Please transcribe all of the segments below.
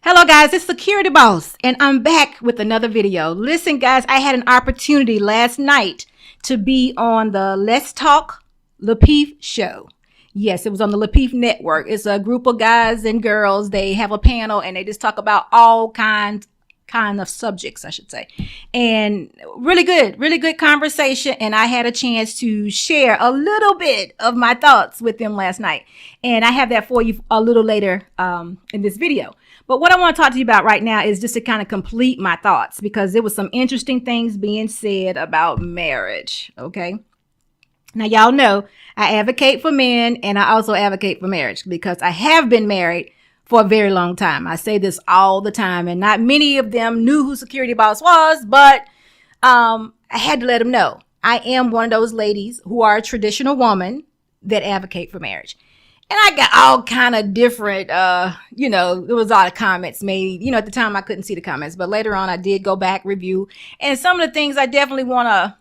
Hello guys, it's Security Boss and I'm back with another video. Listen guys, I had an opportunity last night to be on the Let's Talk Lapeef show. Yes, it was on the Lapeef network. It's a group of guys and girls. They have a panel and they just talk about all kinds of subjects, I should say. And really good conversation. And I had a chance to share a little bit of my thoughts with them last night. And I have that for you a little later in this video. But what I want to talk to you about right now is just to kind of complete my thoughts, because there was some interesting things being said about marriage. Okay. Now, y'all know I advocate for men and I also advocate for marriage because I have been married for a very long time. I say this all the time, and not many of them knew who Security Boss was, but I had to let them know. I am one of those ladies who are a traditional woman that advocate for marriage. And I got all kind of different, there was a lot of comments made. At the time I couldn't see the comments, but later on I did go back, review. And some of the things I definitely want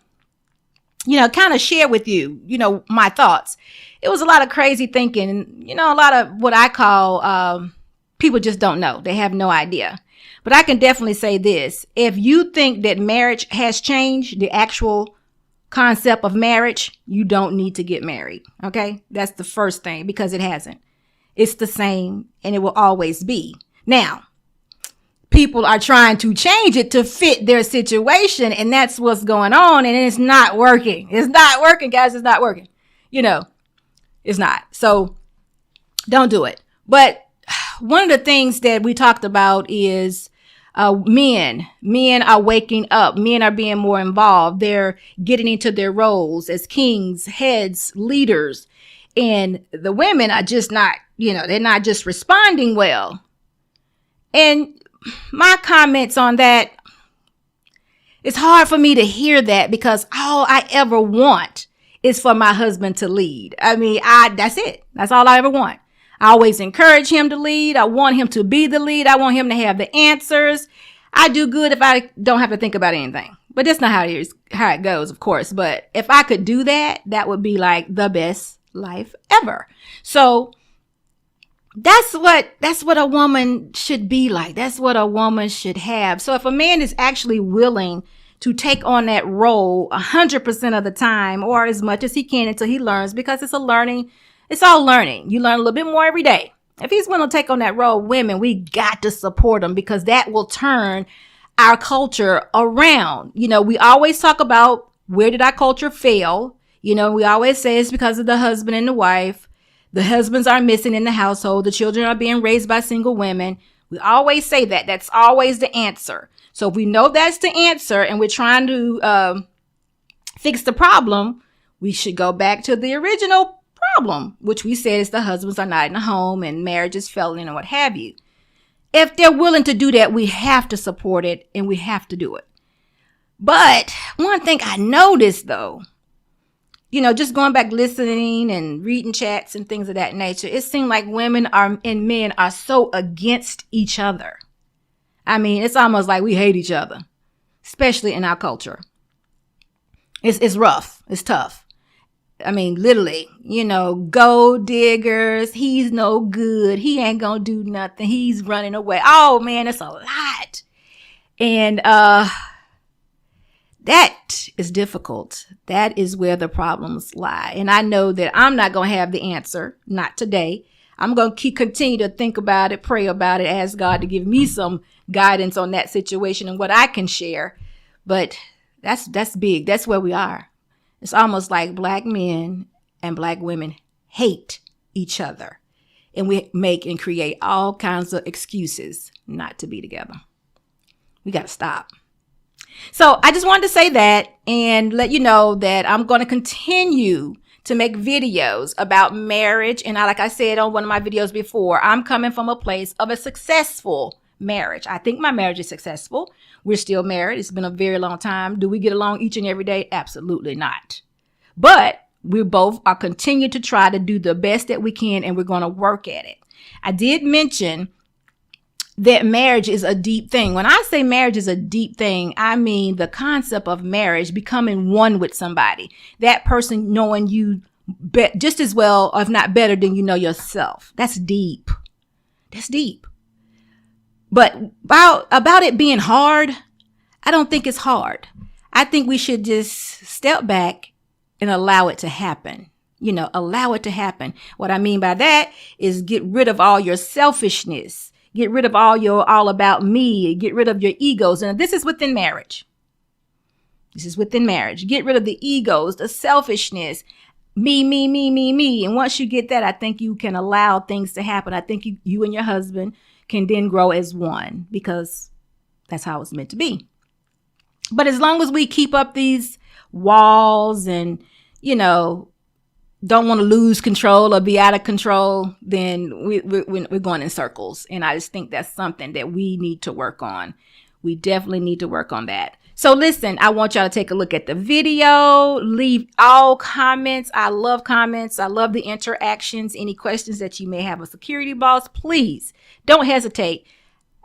to, kind of share with you, my thoughts. It was a lot of crazy thinking, a lot of what I call people just don't know. They have no idea. But I can definitely say this. If you think that marriage has changed, the actual concept of marriage, you don't need to get married. Okay. That's the first thing, because it hasn't. It's the same and it will always be. Now, people are trying to change it to fit their situation, and that's what's going on. And it's not working. It's not working, guys. It's not working. It's not. So don't do it. But one of the things that we talked about is men are waking up. Men are being more involved. They're getting into their roles as kings, heads, leaders. And the women are just not, they're not just responding well. And my comments on that, it's hard for me to hear that, because all I ever want is for my husband to lead. That's it. That's all I ever want. I always encourage him to lead. I want him to be the lead. I want him to have the answers. I do good if I don't have to think about anything. But that's not how it goes, of course. But if I could do that, that would be like the best life ever. So that's what a woman should be like. That's what a woman should have. So if a man is actually willing to take on that role 100% of the time, or as much as he can until he learns, because it's all learning. You learn a little bit more every day. If he's willing to take on that role, women, we got to support him, because that will turn our culture around. We always talk about, where did our culture fail? We always say it's because of the husband and the wife. The husbands are missing in the household. The children are being raised by single women. We always say that. That's always the answer. So if we know that's the answer and we're trying to fix the problem, we should go back to the original problem, which we said is the husbands are not in the home and marriage is failing and what have you. If they're willing to do that, we have to support it and we have to do it. But one thing I noticed, though, just going back listening and reading chats and things of that nature, it seemed like women and men are so against each other. It's almost like we hate each other, especially in our culture. It's rough. It's tough. Literally, gold diggers. He's no good. He ain't gonna do nothing. He's running away. Oh man, it's a lot. And that is difficult. That is where the problems lie. And I know that I'm not gonna have the answer. Not today. I'm gonna continue to think about it, pray about it, ask God to give me some guidance on that situation and what I can share. But that's big. That's where we are. It's almost like black men and black women hate each other. And we make and create all kinds of excuses not to be together. We got to stop. So I just wanted to say that and let you know that I'm going to continue to make videos about marriage. And like I said on one of my videos before, I'm coming from a place of a successful marriage. I think my marriage is successful. We're still married. It's been a very long time. Do we get along each and every day? Absolutely not. But we both are continuing to try to do the best that we can, and we're going to work at it. I did mention that marriage is a deep thing. When I say marriage is a deep thing, I mean the concept of marriage, becoming one with somebody. That person knowing you just as well, or if not better than you know yourself. That's deep. That's deep. But about it being hard, I don't think it's hard. I think we should just step back and allow it to happen. Allow it to happen. What I mean by that is get rid of all your selfishness. Get rid of all about me. Get rid of your egos. And this is within marriage. Get rid of the egos, the selfishness, me. And once you get that, I think you can allow things to happen. I think you and your husband can then grow as one, because that's how it's meant to be. But as long as we keep up these walls and, don't want to lose control or be out of control, then we're going in circles. And I just think that's something that we need to work on. We definitely need to work on that. So listen, I want y'all to take a look at the video. Leave all comments. I love comments. I love the interactions. Any questions that you may have a security boss, please don't hesitate.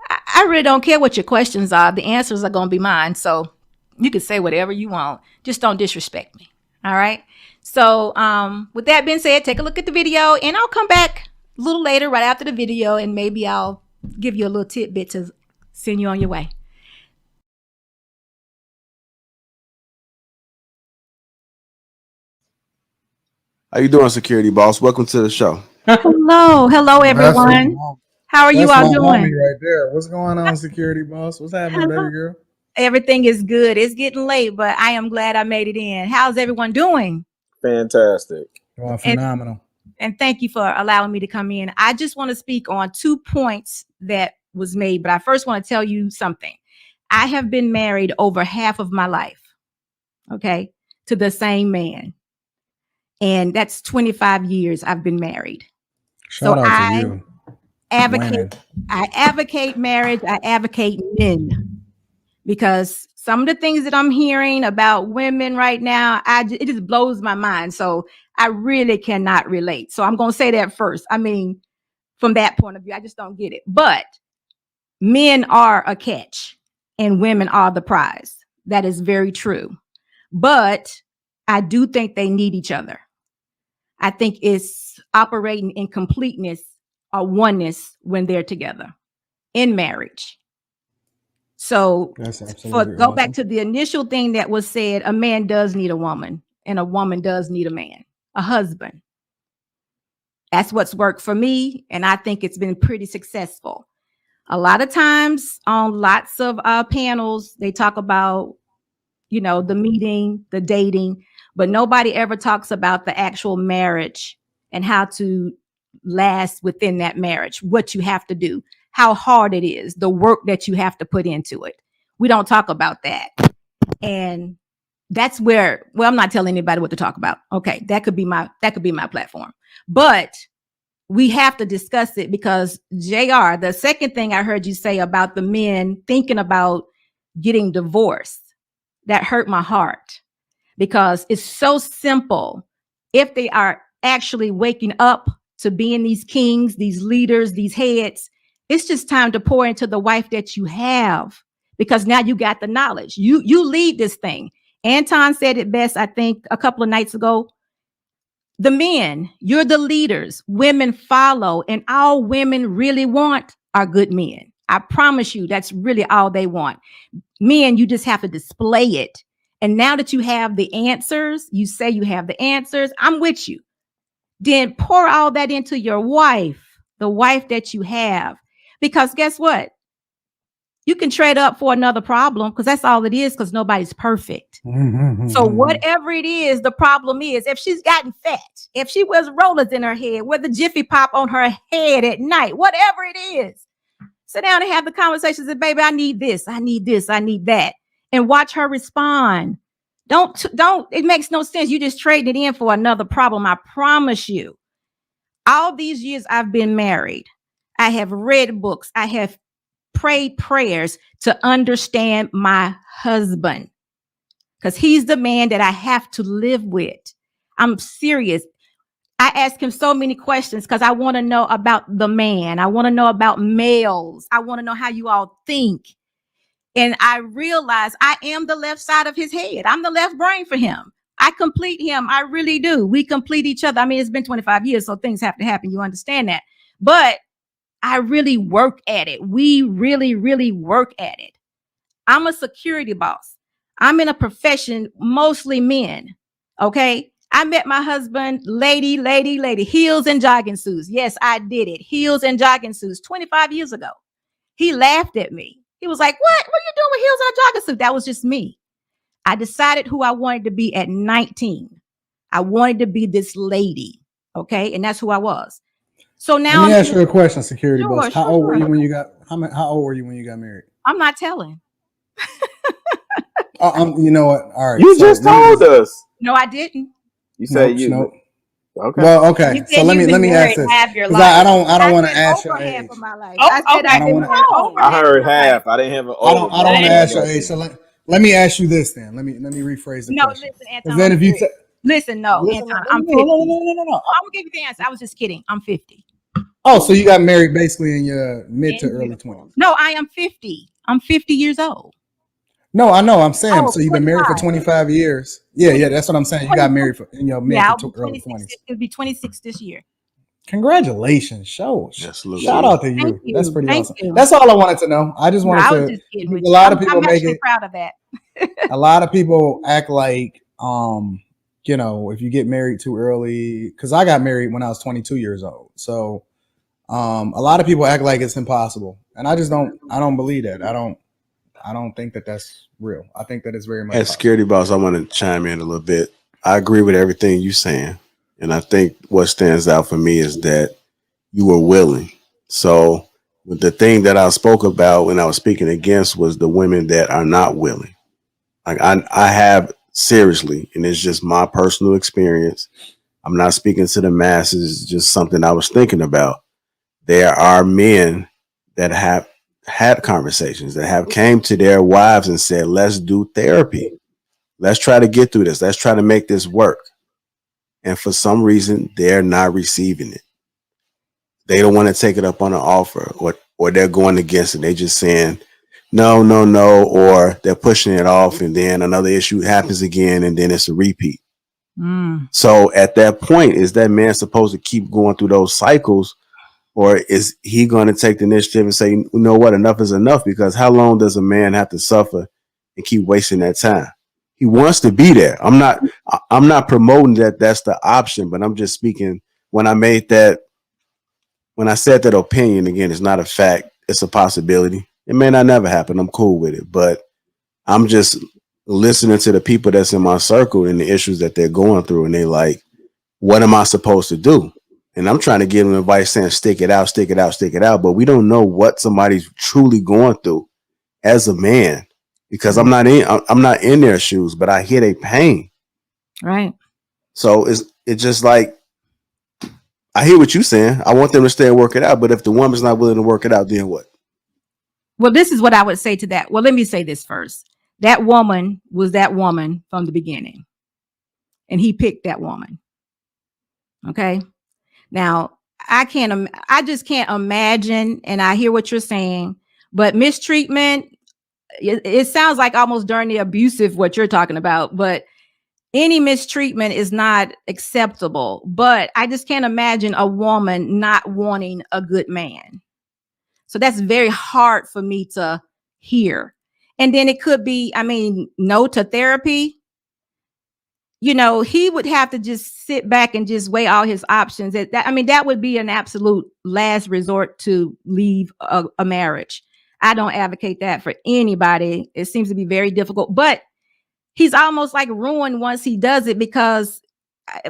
I really don't care what your questions are. The answers are going to be mine. So you can say whatever you want. Just don't disrespect me. All right. So with that being said, take a look at the video, and I'll come back a little later right after the video, and maybe I'll give you a little tidbit to send you on your way. How you doing, security boss? Welcome to the show. Hello, everyone. How are you all doing? Right there. What's going on, security boss? What's happening, baby girl? Everything is good. It's getting late, but I am glad I made it in. How's everyone doing? Fantastic. Doing phenomenal. And thank you for allowing me to come in. I just want to speak on 2 points that was made, but I first want to tell you something. I have been married over half of my life, okay, to the same man. And that's 25 years I've been married. Shout out to you. I advocate marriage. I advocate men, because some of the things that I'm hearing about women right now, it just blows my mind. So I really cannot relate. So I'm going to say that first. I mean, from that point of view, I just don't get it. But men are a catch and women are the prize. That is very true. But I do think they need each other. I think it's operating in completeness or oneness when they're together in marriage. So go back to the initial thing that was said, a man does need a woman and a woman does need a man, a husband. That's what's worked for me. And I think it's been pretty successful. A lot of times on lots of panels, they talk about, the meeting, the dating, but nobody ever talks about the actual marriage and how to last within that marriage, what you have to do, how hard it is, the work that you have to put into it. We don't talk about that. And that's where, I'm not telling anybody what to talk about. Okay. That could be my platform, but we have to discuss it, because JR, the second thing I heard you say about the men thinking about getting divorced, that hurt my heart, because it's so simple. If they are actually waking up to being these kings, these leaders, these heads, it's just time to pour into the wife that you have, because now you got the knowledge. You lead this thing. Anton said it best, I think, a couple of nights ago. The men, you're the leaders. Women follow, and all women really want are good men. I promise you, that's really all they want. Men, you just have to display it. And now that you have the answers, you say you have the answers, I'm with you. Then pour all that into your wife, the wife that you have. Because guess what? You can trade up for another problem, because that's all it is, because nobody's perfect. So whatever it is, the problem is, if she's gotten fat, if she wears rollers in her head, with the Jiffy Pop on her head at night, whatever it is, sit down and have the conversations and, baby, I need this, I need this, I need that. And watch her respond. Don't, it makes no sense. You just trading it in for another problem. I promise you. All these years I've been married, I have read books. I have prayed prayers to understand my husband, because he's the man that I have to live with. I'm serious. I ask him so many questions because I want to know about the man. I want to know about males. I want to know how you all think. And I realize I am the left side of his head. I'm the left brain for him. I complete him. I really do. We complete each other. I mean, it's been 25 years, so things have to happen. You understand that. But I really work at it. We really, really work at it. I'm a security boss. I'm in a profession, mostly men. Okay. I met my husband, lady, heels and jogging suits. Yes, I did it. Heels and jogging suits 25 years ago. He laughed at me. He was like, what? What are you doing with heels and a jogging suit? That was just me. I decided who I wanted to be at 19. I wanted to be this lady. Okay. And that's who I was. So now Let me ask you a question, security boss. How old were you sure. when you got how old were you when you got married? I'm not telling. You know what? All right. You just told us. No, I didn't. You said Nope. Okay. Well, okay. So let me ask this. I don't want to ask your age. Half of my life. Oh, I said okay. I didn't over I half heard of my half. life. I didn't have an I don't want to ask your age. So let me ask you this then. Let me rephrase the No, question. listen, Anton. Then if you listen, no, listen, Anton, I'm 50. No. I'm gonna give you the answer. I was just kidding. I'm 50. Oh, so you got married basically in your mid to early 20s. No, I am 50. I'm 50 years old. No, I know. I'm saying, Oh, so you've been married for 25 years. Yeah, that's what I'm saying. You got married in your mid to early 20s. It'll be 26 this year. Congratulations. Shout out to you. You. That's pretty Thank awesome. you. That's all I wanted to know. I just wanted to. Just kidding with a lot of you. people I'm make it. proud of that. A lot of people act like, you know, if you get married too early, because I got married when I was 22 years old. So a lot of people act like it's impossible. And I just don't believe that. I don't think that that's real. I think that it's very much. As security boss, I want to chime in a little bit. I agree with everything you're saying. And I think what stands out for me is that you were willing. So the thing that I spoke about when I was speaking against was the women that are not willing. Like I have seriously, and it's just my personal experience. I'm not speaking to the masses, it's just something I was thinking about. There are men that have had conversations, that have came to their wives and said, let's do therapy. Let's try to get through this. Let's try to make this work. And for some reason, they're not receiving it. They don't want to take it up on an offer, or they're going against it. They're just saying, no, or they're pushing it off, and then another issue happens again, and then it's a repeat. So at that point, is that man supposed to keep going through those cycles, or is he going to take the initiative and say, you know what, enough is enough? Because how long does a man have to suffer and keep wasting that time? He wants to be there. I'm not promoting that that's the option, but I'm just speaking when I said that opinion. Again, it's not a fact. It's a possibility. It may not never happen. I'm cool with it, but I'm just listening to the people that's in my circle and the issues that they're going through. And they like, what am I supposed to do? And I'm trying to give them advice saying, stick it out. But we don't know what somebody's truly going through as a man, because I'm not in their shoes, but I hear their pain. Right. So it's just like, I hear what you're saying. I want them to stay and work it out. But if the woman's not willing to work it out, then what? Well, this is what I would say to that. Well, let me say this first. That woman was that woman from the beginning. And he picked that woman. Okay. Now, I just can't imagine, and I hear what you're saying, but mistreatment, it sounds like almost during the abusive, what you're talking about, but any mistreatment is not acceptable. But I just can't imagine a woman not wanting a good man. So that's very hard for me to hear. And then it could be, no to therapy. You know, he would have to just sit back and just weigh all his options. That would be an absolute last resort to leave a marriage. I don't advocate that for anybody. It seems to be very difficult, but he's almost like ruined once he does it, because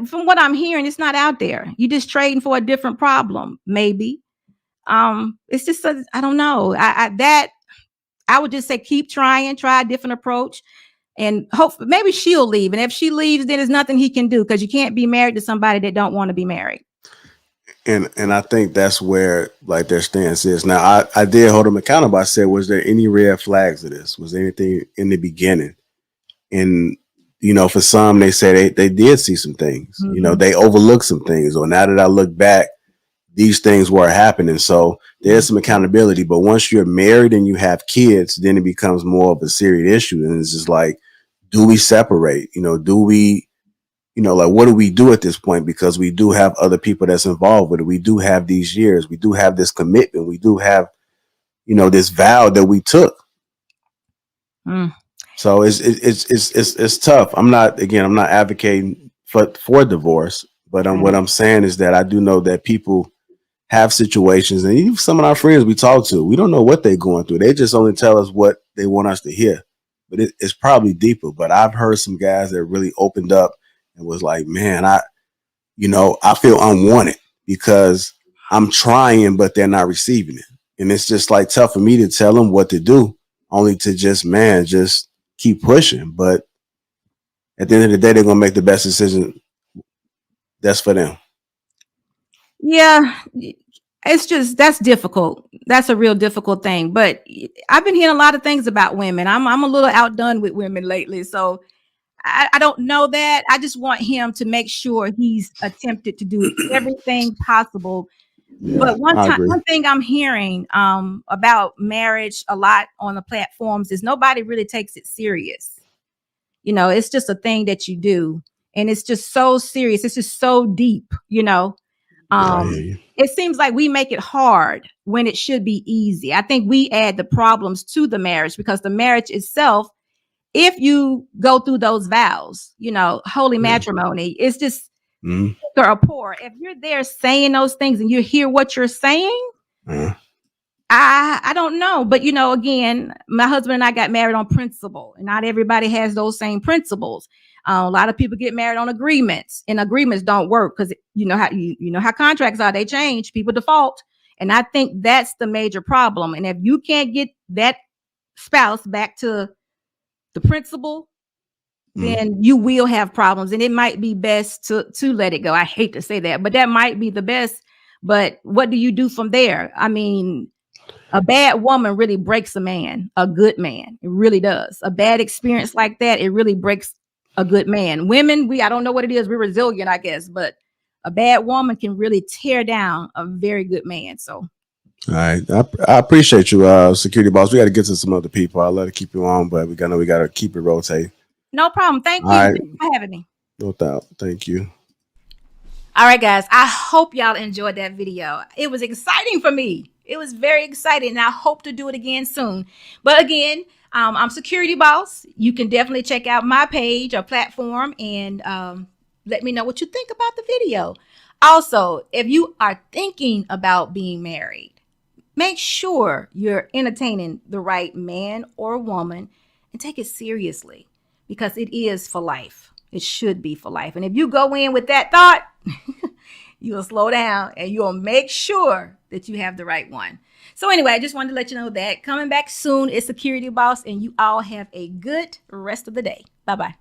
from what I'm hearing, it's not out there. You're just trading for a different problem, maybe. It's just, I don't know. I would just say, keep trying, try a different approach. And hope maybe she'll leave. And if she leaves, then there's nothing he can do, because you can't be married to somebody that don't want to be married. And I think that's where like their stance is. Now, I did hold them accountable. I said, was there any red flags of this? Was there anything in the beginning? And, you know, for some, they say they did see some things. Mm-hmm. You know, they overlooked some things. Or now that I look back, these things were happening. So there's some accountability. But once you're married and you have kids, then it becomes more of a serious issue. And it's just like, do we separate? You know, you know, like, what do we do at this point? Because we do have other people that's involved with it. We do have these years. We do have this commitment. We do have, you know, this vow that we took. Mm. So it's tough. I'm not advocating for divorce, but what I'm saying is that I do know that people have situations, and even some of our friends we talk to, we don't know what they're going through. They just only tell us what they want us to hear, but it's probably deeper. But I've heard some guys that really opened up and was like, man, I feel unwanted because I'm trying, but they're not receiving it. And it's just like tough for me to tell them what to do, only to just keep pushing. But at the end of the day, they're going to make the best decision that's for them. Yeah, that's difficult. That's a real difficult thing. But I've been hearing a lot of things about women. I'm a little outdone with women lately. So I don't know that. I just want him to make sure he's attempted to do everything possible. Yeah, But one agree. thing I'm hearing about marriage a lot on the platforms is nobody really takes it serious. You know, it's just a thing that you do, and it's just so serious. It's just so deep, you know. It seems like we make it hard when it should be easy. I think we add the problems to the marriage because the marriage itself, if you go through those vows, you know, holy matrimony, it's just or poor. If you're there saying those things and you hear what you're saying, I don't know. But, you know, again, my husband and I got married on principle, and not everybody has those same principles. A lot of people get married on agreements, and agreements don't work because you know how contracts are. They change, people default. And I think that's the major problem. And if you can't get that spouse back to the principle, then you will have problems. And it might be best to let it go. I hate to say that, but that might be the best. But what do you do from there? I mean, a bad woman really breaks a man, a good man. It really does. A bad experience like that, it really breaks a good man. Women, I don't know what it is. We're resilient, I guess, but a bad woman can really tear down a very good man. So, all right, I appreciate you, Security Boss. We got to get to some other people. I'll let it keep you on, but we got to keep it rotating. No problem. Thank you. Right. Thank you for having me. No doubt. Thank you. All right, guys. I hope y'all enjoyed that video. It was exciting for me. It was very exciting, and I hope to do it again soon. But again, I'm Security Boss. You can definitely check out my page or platform and let me know what you think about the video. Also, if you are thinking about being married, make sure you're entertaining the right man or woman and take it seriously because it is for life. It should be for life. And if you go in with that thought, you'll slow down and you'll make sure that you have the right one. So anyway, I just wanted to let you know that coming back soon is Security Boss, and you all have a good rest of the day. Bye-bye.